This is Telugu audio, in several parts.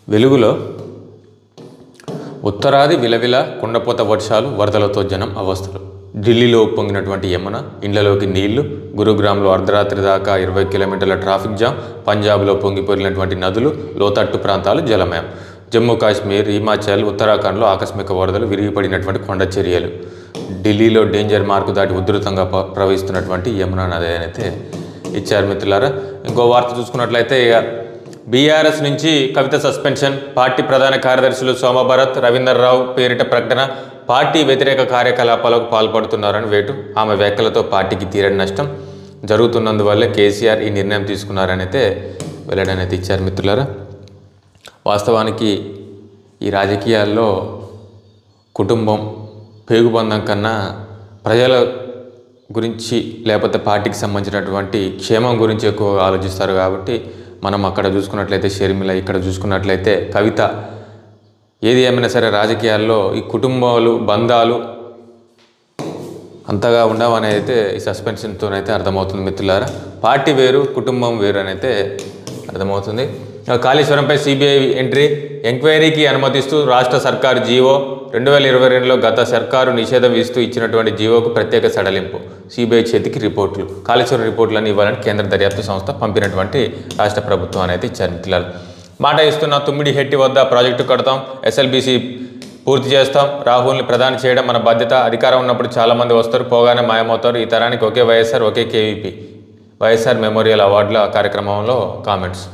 వెలుగులో ఉత్తరాది విలవిల కుండపోత వర్షాలు, వరదలతో జనం అవస్థలు. ఢిల్లీలో ఉప్పొంగినటువంటి యమున, ఇండ్లలోకి నీళ్లు. గురుగ్రామ్లో అర్ధరాత్రి దాకా 20 కిలోమీటర్ల ట్రాఫిక్ జామ్. పంజాబ్లో పొంగిపోయినటువంటి నదులు, లోతట్టు ప్రాంతాలు జలమయం. జమ్మూ కాశ్మీర్, హిమాచల్, ఉత్తరాఖండ్లో ఆకస్మిక వరదలు, విరిగిపడినటువంటి కొండ చర్యలు. ఢిల్లీలో డేంజర్ మార్కు దాటి ఉధృతంగా ప్రవహిస్తున్నటువంటి యమునా నది అయితే ఇచ్చారు మిత్రులారా. ఇంకో వార్త చూసుకున్నట్లయితే బీఆర్ఎస్ నుంచి కవిత సస్పెన్షన్. పార్టీ ప్రధాన కార్యదర్శులు సోమభరత్, రవీందర్రావు పేరిట ప్రకటన. పార్టీ వ్యతిరేక కార్యకలాపాలకు పాల్పడుతున్నారని వేటు. ఆమె వ్యాఖ్యలతో పార్టీకి తీరని నష్టం జరుగుతున్నందువల్లే కేసీఆర్ ఈ నిర్ణయం తీసుకున్నారని అయితే వెల్లడనైతే ఇచ్చారు మిత్రులారా. వాస్తవానికి ఈ రాజకీయాల్లో కుటుంబం, పేగుబంధం కన్నా ప్రజల గురించి లేకపోతే పార్టీకి సంబంధించినటువంటి క్షేమం గురించి ఎక్కువ ఆలోచిస్తారు. కాబట్టి మనం అక్కడ చూసుకున్నట్లయితే షర్మిల, ఇక్కడ చూసుకున్నట్లయితే కవిత, ఏది ఏమైనా సరే రాజకీయాల్లో ఈ కుటుంబాలు, బంధాలు అంతగా ఉండవని అయితే ఈ సస్పెన్షన్తోనైతే అర్థమవుతుంది మిత్రులారా. పార్టీ వేరు, కుటుంబం వేరు అని అయితే అర్థమవుతుంది. కాళేశ్వరంపై సిబిఐ ఎంక్వైరీకి అనుమతిస్తూ రాష్ట్ర సర్కారు జీవో. 2022లో గత సర్కారు నిషేధం ఇస్తూ ఇచ్చినటువంటి జీవోకు ప్రత్యేక సడలింపు. సిబిఐ చేతికి రిపోర్టులు, కాళేశ్వరం రిపోర్టులను ఇవ్వాలని కేంద్ర దర్యాప్తు సంస్థ పంపినటువంటి రాష్ట్ర ప్రభుత్వం అనేది ఇచ్చారు మిత్రులారా. మాట ఇస్తున్న తుమ్మిడిహెట్టి వద్ద ప్రాజెక్టు కడతాం, ఎస్ఎల్బీసీ పూర్తి చేస్తాం, రాహుల్ని ప్రధాని చేయడం మన బాధ్యత. అధికారం ఉన్నప్పుడు చాలామంది వస్తారు, పోగానే మాయమవుతారు. ఈ తరానికి ఒకే వైఎస్ఆర్, ఒకే కేవీపీ. వైఎస్ఆర్ మెమోరియల్ అవార్డుల కార్యక్రమంలో కామెంట్స్.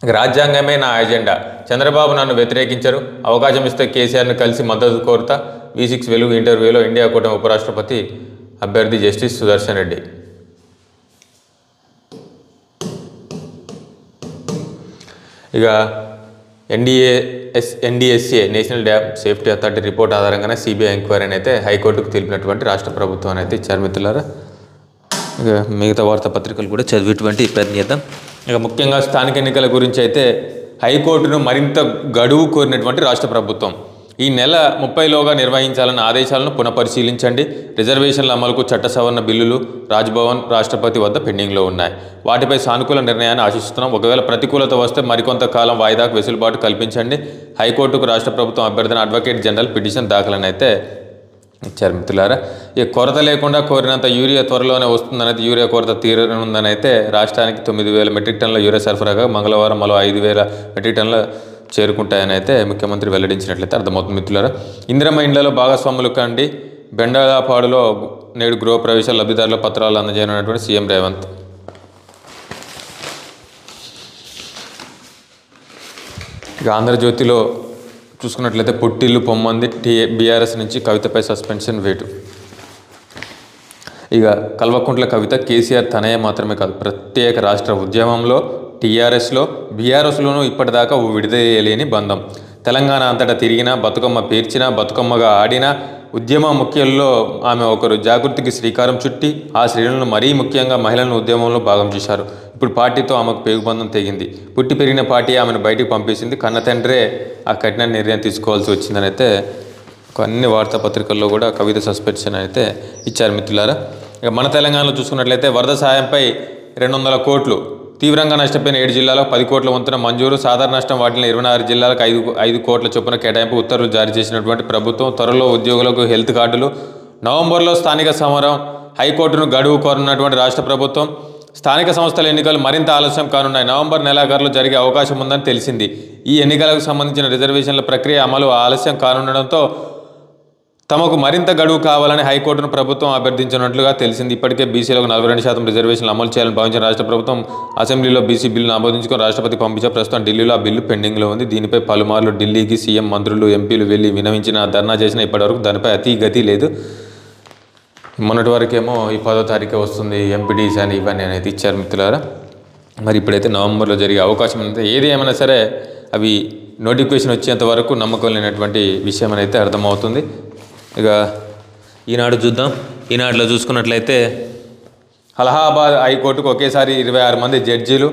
రాజ్యాంగమే నా ఎజెండా. చంద్రబాబు నన్ను వ్యతిరేకించరు, అవకాశం ఇస్తే కేసీఆర్ను కలిసి మద్దతు కోరుతా. V6 వెలుగు ఇంటర్వ్యూలో ఇండియా కూటమి ఉపరాష్ట్రపతి అభ్యర్థి జస్టిస్ సుదర్శన్ రెడ్డి. ఇక NDSA national dam safety authority report ఆధారంగానే సిబిఐ ఎంక్వైరీని అయితే హైకోర్టుకు తెలిపినటువంటి రాష్ట్ర ప్రభుత్వం అయితే ఇచ్చారు మిత్రులారా. ఇక మిగతా వార్తాపత్రికలు కూడా చదివేటువంటి ప్రయత్నం చేద్దాం. ఇక ముఖ్యంగా స్థానిక ఎన్నికల గురించి అయితే హైకోర్టును మరింత గడువు కోరినటువంటి రాష్ట్ర ప్రభుత్వం. ఈ నెల 30లోగా నిర్వహించాలన్న ఆదేశాలను పునఃపరిశీలించండి. రిజర్వేషన్ల అమలుకు చట్ట సవరణ బిల్లులు రాజ్భవన్, రాష్ట్రపతి వద్ద పెండింగ్లో ఉన్నాయి. వాటిపై సానుకూల నిర్ణయాన్ని ఆశిస్తున్నాం. ఒకవేళ ప్రతికూలత వస్తే మరికొంత కాలం వాయిదాకు వెసులుబాటు కల్పించండి. హైకోర్టుకు రాష్ట్ర ప్రభుత్వం అభ్యర్థన అడ్వకేట్ జనరల్ పిటిషన్ దాఖలని అయితే ఇచ్చారు మిత్రులారా. ఇక కొరత లేకుండా కోరినంత యూరియా త్వరలోనే వస్తుందనైతే, యూరియా కొరత తీరనుందని అయితే రాష్ట్రానికి 9,000 మెట్రిక్ టన్నుల యూరియా సరఫరాగా మంగళవారం మరో 5,000 మెట్రిక్ టన్నుల చేరుకుంటాయని అయితే ముఖ్యమంత్రి వెల్లడించినట్లయితే అర్థమవుతుంది మిత్రులారా. ఇందిరమ్మ ఇండ్లలో భాగస్వాములు కండి. బెండలాపాడులో నేడు గృహప్రవేశాల లబ్ధిదారుల పత్రాలు అందజేయనున్నటువంటి సీఎం రేవంత్. ఇక ఆంధ్రజ్యోతిలో చూసుకున్నట్లయితే పుట్టిల్లు పొమ్మంది, బీఆర్ఎస్ నుంచి కవితపై సస్పెన్షన్ వేటు. ఇక కల్వకుంట్ల కవిత కేసీఆర్ తనయ మాత్రమే కాదు, ప్రత్యేక రాష్ట్ర ఉద్యమంలో టీఆర్ఎస్లో, బీఆర్ఎస్లోనూ ఇప్పటిదాకా విడదీయలేని బంధం. తెలంగాణ అంతటా తిరిగినా, బతుకమ్మ పేర్చినా, బతుకమ్మగా ఆడినా ఉద్యమ ముఖ్యుల్లో ఆమె ఒకరు. జాగృతికి శ్రీకారం చుట్టి ఆ శ్రేణులను మరీ ముఖ్యంగా మహిళలను ఉద్యమంలో భాగం చేశారు. ఇప్పుడు పార్టీతో ఆమెకు పేగుబంధం తెగింది. పుట్టి పెరిగిన పార్టీ ఆమెను బయటికి పంపేసింది. కన్న తండ్రే ఆ కఠిన నిర్ణయం తీసుకోవాల్సి వచ్చిందని అయితే అన్ని వార్తాపత్రికల్లో కూడా కవిత సస్పెన్షన్ అయితే ఇచ్చారు మిత్రులారా. ఇక మన తెలంగాణలో చూసుకున్నట్లయితే వరద సాయంపై 200 కోట్లు, తీవ్రంగా నష్టపోయిన 7 జిల్లాలకు 10 కోట్ల వంతున మంజూరు. సాధారణ నష్టం వాటిని 26 జిల్లాలకు 5 కోట్ల చొప్పున కేటాయింపు. ఉత్తర్వులు జారీ చేసినటువంటి ప్రభుత్వం. త్వరలో ఉద్యోగులకు హెల్త్ కార్డులు. నవంబర్లో స్థానిక సమరం. హైకోర్టును గడువు కోరినటువంటి రాష్ట్ర ప్రభుత్వం. స్థానిక సంస్థల ఎన్నికలు మరింత ఆలస్యం కానున్నాయి. నవంబర్ నెలాఖరులో జరిగే అవకాశం ఉందని తెలిసింది. ఈ ఎన్నికలకు సంబంధించిన రిజర్వేషన్ల ప్రక్రియ అమలు ఆలస్యం కానుండడంతో తమకు మరింత గడువు కావాలని హైకోర్టును ప్రభుత్వం అభ్యర్థించినట్లుగా తెలిసింది. ఇప్పటికే బీసీలకు 42% రిజర్వేషన్లు అమలు చేయాలని భావించిన రాష్ట్ర ప్రభుత్వం అసెంబ్లీలో బీసీ బిల్లును ఆమోదించుకొని రాష్ట్రపతికి పంపించారు. ప్రస్తుతం ఢిల్లీలో ఆ బిల్లు పెండింగ్లో ఉంది. దీనిపై పలుమార్లు ఢిల్లీకి సీఎం, మంత్రులు, ఎంపీలు వెళ్లి వినవించిన, ధర్నా చేసిన ఇప్పటివరకు దానిపై అతి గతి లేదు. మొన్నటి వరకేమో ఈ 10వ తారీఖు వస్తుంది ఎంపీడీస్ అని ఇవన్నీ అనేది ఇచ్చారు మిత్రులారా. మరి ఇప్పుడైతే నవంబర్లో జరిగే అవకాశం ఉంది. ఏది ఏమైనా సరే అవి నోటిఫికేషన్ వచ్చేంత వరకు నమ్మకం లేనటువంటి విషయం అని అయితే అర్థమవుతుంది. ఇక ఈనాడు చూద్దాం. ఈనాడులో చూసుకున్నట్లయితే అలహాబాద్ హైకోర్టుకు ఒకేసారి 26 మంది జడ్జీలు,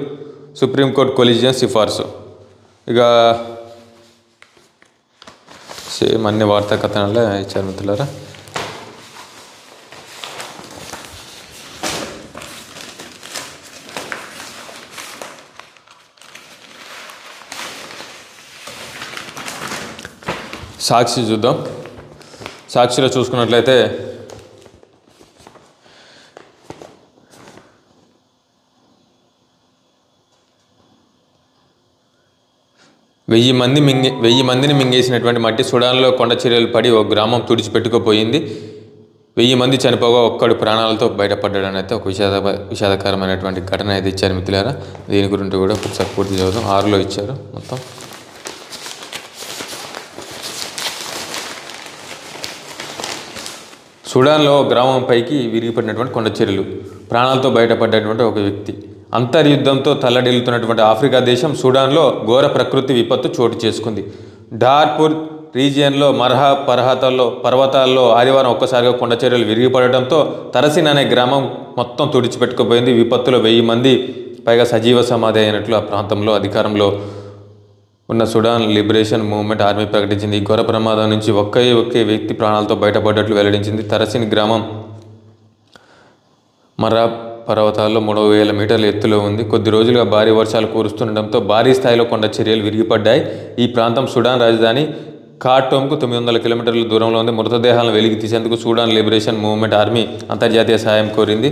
సుప్రీంకోర్టు కొలీజియం సిఫార్సు. ఇక సేమ్ అన్ని వార్తా కథనాలే ఇచ్చారు మిత్రులారా. సాక్షి చూద్దాం. సాక్షిలో చూసుకున్నట్లయితే వెయ్యి మందిని మింగేసినటువంటి మట్టి సుడాన్లో కొండ చర్యలు పడి ఒక గ్రామం తుడిచిపెట్టుకుపోయింది. 1000 మంది చనిపోగా ఒక్కడు ప్రాణాలతో బయటపడ్డాడని అయితే ఒక విషాదకరమైనటువంటి ఘటన అయితే ఇచ్చారు మిత్రులారా. దీని గురించి కూడా ఒకసారి పూర్తి చదువుదాం. 6లో ఇచ్చారు మొత్తం. సుడాన్లో గ్రామం పైకి విరిగిపడినటువంటి కొండ చర్యలు, ప్రాణాలతో బయటపడ్డటువంటి ఒక వ్యక్తి. అంతర్యుద్ధంతో తల్లడిల్లుతున్నటువంటి ఆఫ్రికా దేశం సుడాన్లో ఘోర ప్రకృతి విపత్తు చోటు చేసుకుంది. డార్పూర్ రీజియన్లో మర్హా పర్వతాల్లో ఆదివారం ఒక్కసారిగా కొండ చర్యలు విరిగిపడటంతో తరసిన్ అనే గ్రామం మొత్తం తుడిచిపెట్టుకుపోయింది. విపత్తులో 1000 మంది పైగా సజీవ సమాధి అయినట్లు ఆ ప్రాంతంలో అధికారంలో ఉన్న సుడాన్ లిబరేషన్ మూవ్మెంట్ ఆర్మీ ప్రకటించింది. ఈ ఘోర ప్రమాదం నుంచి ఒకే వ్యక్తి ప్రాణాలతో బయటపడ్డట్లు వెల్లడించింది. తరసిన్ గ్రామం మర్హా పర్వతాల్లో 3000 మీటర్ల ఎత్తులో ఉంది. కొద్ది రోజులుగా భారీ వర్షాలు కురుస్తుండటంతో భారీ స్థాయిలో కొండ చర్యలు విరిగిపడ్డాయి. ఈ ప్రాంతం సుడాన్ రాజధాని ఖార్టూమ్కు 900 కిలోమీటర్ల దూరంలో ఉంది. మృతదేహాలను వెలికి తీసేందుకు సుడాన్ లిబరేషన్ మూవ్మెంట్ ఆర్మీ అంతర్జాతీయ సాయం కోరింది.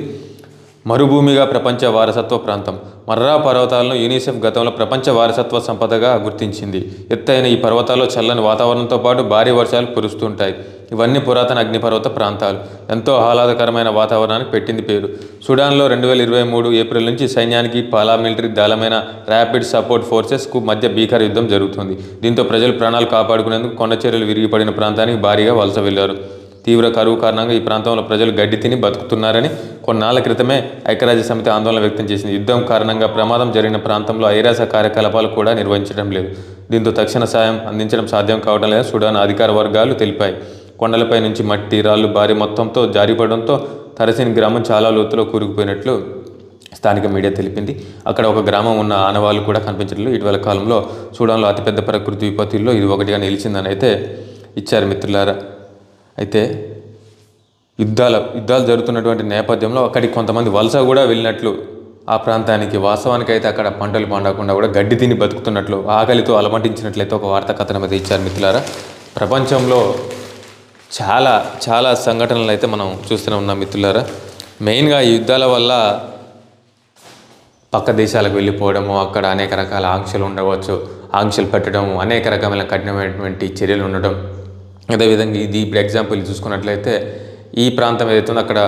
మరుభూమిగా ప్రపంచ వారసత్వ ప్రాంతం మర్రా పర్వతాలను యూనిసెఫ్ గతంలో ప్రపంచ వారసత్వ సంపదగా గుర్తించింది. ఎత్తైన ఈ పర్వతాల్లో చల్లని వాతావరణంతో పాటు భారీ వర్షాలు కురుస్తుంటాయి. ఇవన్నీ పురాతన అగ్నిపర్వత ప్రాంతాలు. ఎంతో ఆహ్లాదకరమైన వాతావరణానికి పెట్టింది పేరు. సుడాన్లో 2023 ఏప్రిల్ నుంచి సైన్యానికి పారామిలిటరీ దళమైన ర్యాపిడ్ సపోర్ట్ ఫోర్సెస్కు మధ్య భీకర యుద్ధం జరుగుతుంది. దీంతో ప్రజలు ప్రాణాలు కాపాడుకునేందుకు కొండ చర్యలు విరిగిపడిన ప్రాంతానికి భారీగా వలస వెళ్లారు. తీవ్ర కరువు కారణంగా ఈ ప్రాంతంలో ప్రజలు గడ్డి తిని బతుకుతున్నారని కొన్నాళ్ల క్రితమే ఐక్యరాజ్య సమితి ఆందోళన వ్యక్తం చేసింది. యుద్ధం కారణంగా ప్రమాదం జరిగిన ప్రాంతంలో ఐరాస కార్యకలాపాలు కూడా నిర్వహించడం లేదు. దీంతో తక్షణ సాయం అందించడం సాధ్యం కావడం లేదని సుడాన్ అధికార వర్గాలు తెలిపాయి. కొండలపై నుంచి మట్టి రాళ్లు భారీ మొత్తంతో జారిపడడంతో తరసిన్ గ్రామం చాలా లోతులో కూరుకుపోయినట్లు స్థానిక మీడియా తెలిపింది. అక్కడ ఒక గ్రామం ఉన్న ఆనవాళ్లు కూడా కనిపించట్లేదు. ఇటీవల కాలంలో సుడాన్లో అతిపెద్ద ప్రకృతి విపత్తుల్లో ఇది ఒకటిగా నిలిచిందని అయితే ఇచ్చారు మిత్రులారా. అయితే యుద్ధాలు జరుగుతున్నటువంటి నేపథ్యంలో అక్కడికి కొంతమంది వలస కూడా వెళ్ళినట్లు ఆ ప్రాంతానికి, వాస్తవానికి అయితే అక్కడ పంటలు పండకుండా కూడా గడ్డి తిని బతుకుతున్నట్లు, ఆకలితో అలమటించినట్లయితే ఒక వార్తా కథనం అయితే ఇచ్చారు మిత్రులారా. ప్రపంచంలో చాలా సంఘటనలు అయితే మనం చూస్తూనే ఉన్నాం మిత్రులారా. మెయిన్గా ఈ యుద్ధాల వల్ల పక్క దేశాలకు వెళ్ళిపోవడము, అక్కడ అనేక రకాల ఆంక్షలు ఉండవచ్చు, ఆంక్షలు పెట్టడం, అనేక రకమైన కఠినమైనటువంటి చర్యలు ఉండడం. అదేవిధంగా ఇది ఇప్పుడు ఎగ్జాంపుల్ చూసుకున్నట్లయితే ఈ ప్రాంతం ఏదైతే ఉందో అక్కడ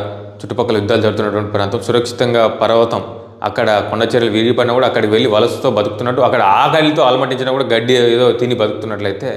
చుట్టుపక్కల యుద్ధాలు జరుగుతున్నటువంటి ప్రాంతం, సురక్షితంగా పర్వతం, అక్కడ కొండ చర్యలు విరిగిపడినా కూడా అక్కడికి వెళ్ళి వలసతో బతుకుతున్నట్టు, అక్కడ ఆకలితో అలమటించినా కూడా గడ్డి ఏదో తిని బతుకుతున్నట్లయితే